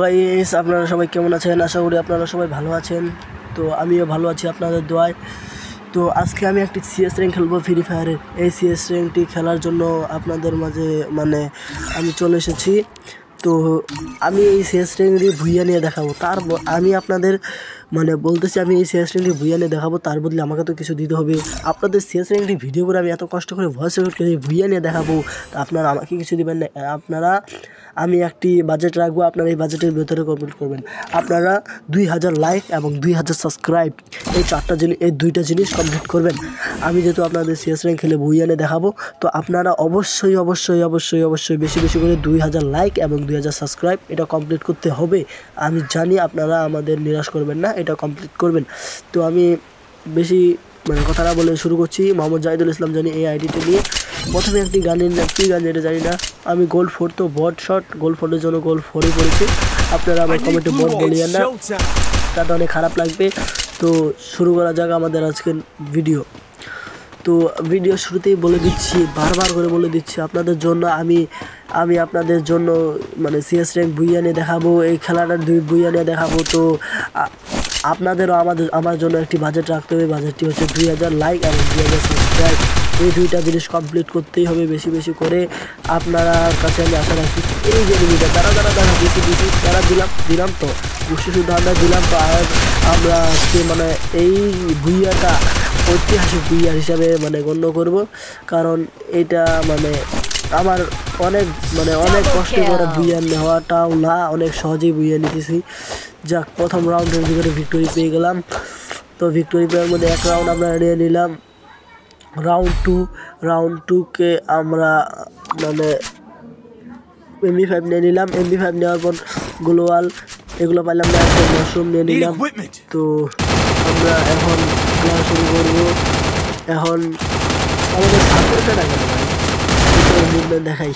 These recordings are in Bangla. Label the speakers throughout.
Speaker 1: গাইস আপনারা সবাই কেমন আছেন? আশা করি আপনারা সবাই ভালো আছেন। তো আমিও ভালো আছি আপনাদের দোয়ায়। তো আজকে আমি একটি সিএস র্যাঙ্ক খেলবো ফ্রি ফায়ারের। এই সিএস র্যাঙ্কটি খেলার জন্য আপনাদের মাঝে আমি চলে এসেছি। তো আমি এই সিএস র্যাঙ্কটি ভুইয়া নিয়ে দেখাবো। আমি আপনাদের বলতেছি আমি এই সিএস র্যাঙ্কটি ভুইয়া নিয়ে দেখাবো, তার বদলে আমাকে তো কিছু দিতে হবে। আপনাদের সিএস র্যাঙ্কটি ভিডিও করে আমি এত কষ্ট করে ভয়েস রেকর্ড করে ভুইয়া নিয়ে দেখাবো, তা আপনারা আমাকে কিছু দিবেন না। আমি একটি বাজেট রাখবো, আপনারা এই বাজেটের ভেতরে কমপ্লিট করবেন। আপনারা 2000 লাইক এবং 2000 সাবস্ক্রাইব, এই দুইটা জিনিস কমপ্লিট করবেন। আমি যেহেতু আপনাদের সিএস র্যাঙ্ক খেলে ভুইয়ানে দেখাবো, তো আপনারা অবশ্যই বেশি বেশি করে 2000 লাইক এবং 2000 সাবস্ক্রাইব এটা কমপ্লিট করতে হবে। আমি জানি আপনারা আমাদের নিরাশ করবেন না, এটা কমপ্লিট করবেন। তো আমি বেশি কথা না বলে শুরু করছি। মোহাম্মদ জাহিদুল ইসলাম জানি এই আইডিতে নিয়ে প্রথমে একটি গানের কী গান এটা জানি না। আমি গোল্ড 4 তো বট শট, গোল্ড 4 জন্য গোল্ড 4ই পড়েছি। আপনারা আমার কমেন্টে বট বলিয়েন না, তাতে অনেক খারাপ লাগবে। তো শুরু করা যাক আমাদের আজকের ভিডিও। তো ভিডিও শুরুতেই বলে দিচ্ছি, বারবার করে বলে দিচ্ছি, আপনাদের জন্য আমি আপনাদের জন্য সিএস র্যাঙ্ক ভুইয়া নিয়ে দেখাবো, এই খেলাটার ভুইয়া নিয়ে দেখাবো। তো আপনাদেরও আমার জন্য একটি বাজেট রাখতে হবে। বাজেটটি হচ্ছে 2000 লাইক এবং 2000 সাবস্ক্রাইব। এই দুইটা জিনিস কমপ্লিট করতেই হবে বেশি বেশি করে। আপনার কাছে আমি আশা রাখি এই যে ভিডিওটা তারা বেশি তারা দিলাম তো শুধু আমরা দিলাম। তো আমরা আজকে এই ভুইয়াটা ঐতিহাসিক ভুইয়া হিসাবে গণ্য করব, কারণ এটা আমার অনেক কষ্ট করে ভুইয়া নেওয়াটাও না, অনেক সহজেই ভুইয়া নিতেছি। যাক, প্রথম রাউন্ডের ভিতরে ভিক্টোরি পেয়ে গেলাম। তো ভিক্টোরি পেয়ার মধ্যে এক রাউন্ড আমরা নিয়ে নিলাম। রাউন্ড 2কে আমরা MP5 নিয়ে নিলাম। MP5 নেওয়ার পর গ্লোয়াল এগুলো পাইলাম না, একটা মাশরুম নিয়ে নিলাম। তো আমরা এখন খেলা শুরু করবো। এখন আমাদের সাপোর্টটা রাখা মুভমেন্ট দেখাই।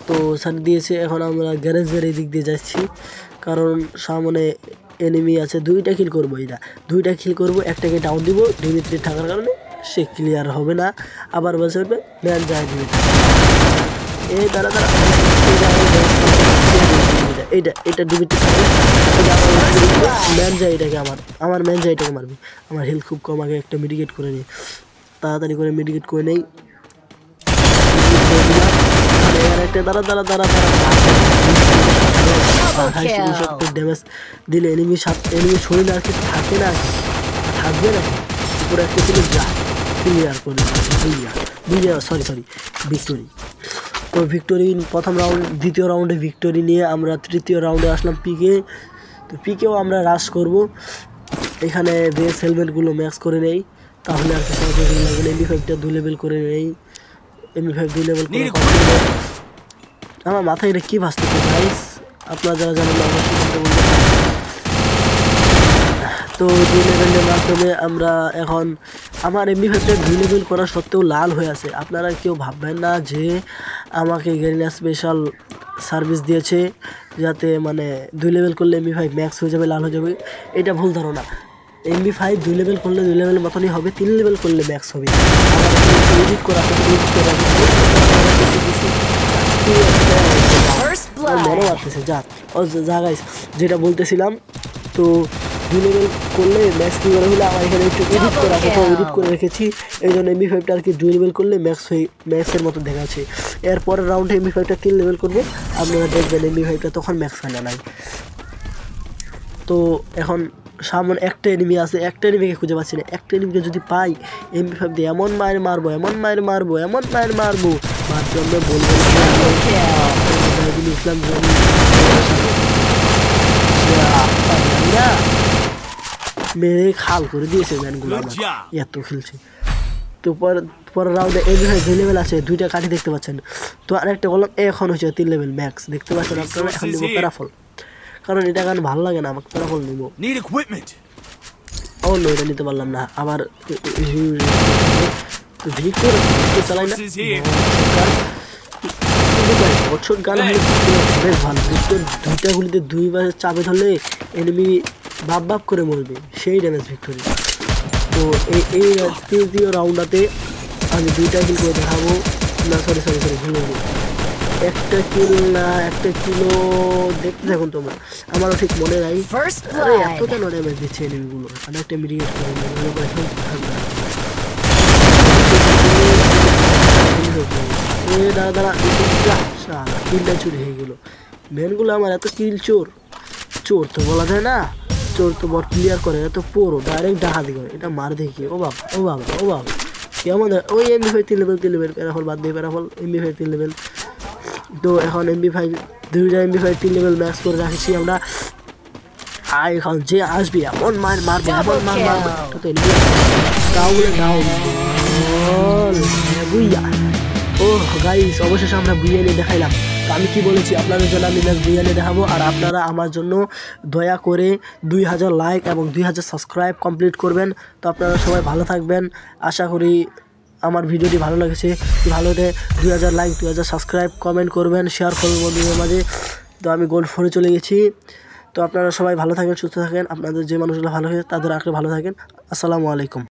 Speaker 1: তো সারি দিয়েছে। এখন আমরা গ্যারেজের এই দিক দিয়ে যাচ্ছি, কারণ সামনে এনিমি আছে। দুইটা কিল করবো, দুইটা কিল করবো, একটাকে ডাউন দিব। ডিমিত্রি থাকার কারণে সে ক্লিয়ার হবে না, আবার বসে উঠবে ম্যান যায় ডিমিত্রি। এই তারা এটা ডিমিত্রি ম্যান যায়, এটাকে আমার ম্যান যায়, এটাকে মারবে। আমার হেলথ খুব কম, আগে একটা মেডিকেট করে নিই, তাড়াতাড়ি করে মেডিকেট করে নেই। ড্যামেজ দিলে এনিমি শরীরে আর কিছু থাকে না, থাকবে না, উপরে একটা ছিল যা ক্লিয়ার করে সরি ভিক্টোরি। তো ভিক্টোরি প্রথম রাউন্ড, দ্বিতীয় রাউন্ডে ভিক্টোরি নিয়ে আমরা তৃতীয় রাউন্ডে আসলাম পিকে। তো পিকেও আমরা রাশ করব। এখানে বেস হেলমেটগুলো ম্যাক্স করে নেই, তাহলে আর কি সহজে লাগবে। MP5টা 2 লেভেল করে নেই। MP5 2 লেভেল করে আমার মাথায় এটা কী ভাসতেছে গাইস, আপনারা যারা জানেন অবশ্যই বলতে। তো 2 লেভেলের মাধ্যমে আমরা এখন আমার MP5টা 2 লেভেল করা সত্ত্বেও লাল হয়ে আছে। আপনারা কেউ ভাববেন না যে আমাকে গেরিলা স্পেশাল সার্ভিস দিয়েছে যাতে 2 লেভেল করলে MP5 ম্যাক্স হয়ে যাবে, লাল হয়ে যাবে। এটা ভুল ধারণা। MP5 2 লেভেল করলে 2 লেভেল মতনই হবে, 3 লেভেল করলে ম্যাক্স হবে। এডিট করা মনে আসতেছে যা গাইস, যেটা বলতেছিলাম। তো 2 লেভেল করলে ম্যাক্স কি করে হলে আমার এখানে একটু এডিট করে রেখেছি, এই জন্য MP5টা আর কি 2 লেভেল করলে ম্যাক্সের মতো দেখাচ্ছে। এরপরের রাউন্ডে MP5টা 3 লেভেল করবো, আপনারা দেখবেন MP5টা তখন ম্যাক্স হয় না। তো এখন সামনে একটা এনিমি আছে, একটা এনিমিকে খুঁজে পাচ্ছি না। একটা এনিমিকে যদি পাই MP5 দিয়ে এমন মায়ের মারবো মার জন্য বলবো ইসলাম মেরে খাল করে দিয়েছে ম্যানগুলো, আমার এত খেলছে। তো পরের রাউন্ডে MP5 2 লেভেল আছে, 2টা কাঠি দেখতে পাচ্ছেন। তো আরেকটা বললাম এখন হচ্ছে 3 লেভেল ম্যাক্স দেখতে পাচ্ছেন আপনারা। এখন নিব প্যারাফল, কারণ এটা গান ভালো লাগে না, আমাকে প্যারাফল নিব। অন্য এটা নিতে পারলাম না, আবার ভিক্টর চালাই না। গান বেশ ভালো। ভিক্টর 2টা গুলিতে 2বার চাপে ধরলে এনিমি বাপ করে মরবে, সেই ড্যামেজ ভিক্টোরি। তো এই তৃতীয় রাউন্ডটাতে আমি 2টা কিল করে দেখাবো না, সরি ভুলে একটা কিল না একটা কিলো দেখতে থাকুন তোমরা, আমারও ঠিক মনে নাই। আরে এত কেন ড্যামেজ দিচ্ছে এনিমিগুলো, আর একটা মিডিয়েট করে দাঁড়া কিলটা চুরি হয়ে গেলো। মেনগুলো আমার এত কিল চোর তো বলা যায় না, চোর তো বট ক্লিয়ার করে, এত পুরো ডাইরেক্ট ডাকাতি করে। এটা মার দেখি, ও বাবা ও বাবা ও বাবা, কেমন ওই MP5 3 লেভেল প্যারাফল বাদ দিয়ে প্যারাফল MP5 3 লেভেল। তো এখন MP5 দুইটা MP5 3 লেভেল ম্যাক্স করে রাখছি আমরা। আর এখন যে আসবে এমন মারবে এমন মারবে, ও গাইস অবশেষে আমরা বিরিয়ানি দেখাইলাম। তো আমি কি বলেছি আপনাদের জন্য আমি বিরিয়ানি দেখাবো, আর আপনারা আমার জন্য দয়া করে 2000 লাইক এবং 2000 সাবস্ক্রাইব কমপ্লিট করবেন। তো আপনারা সবাই ভালো থাকবেন, আশা করি আমার ভিডিওটি ভালো লেগেছে। ভালো হলে 2000 লাইক 2000 সাবস্ক্রাইব কমেন্ট করবেন, শেয়ার করবেন বন্ধুদের মাঝে। তো আমি গোল্ড 4-এ চলে গেছি। তো আপনারা সবাই ভালো থাকেন, সুস্থ থাকেন, আপনাদের যে মানুষগুলো ভালো হয়ে তাদের আঁকড়ে ভালো থাকেন। আসসালামু আলাইকুম।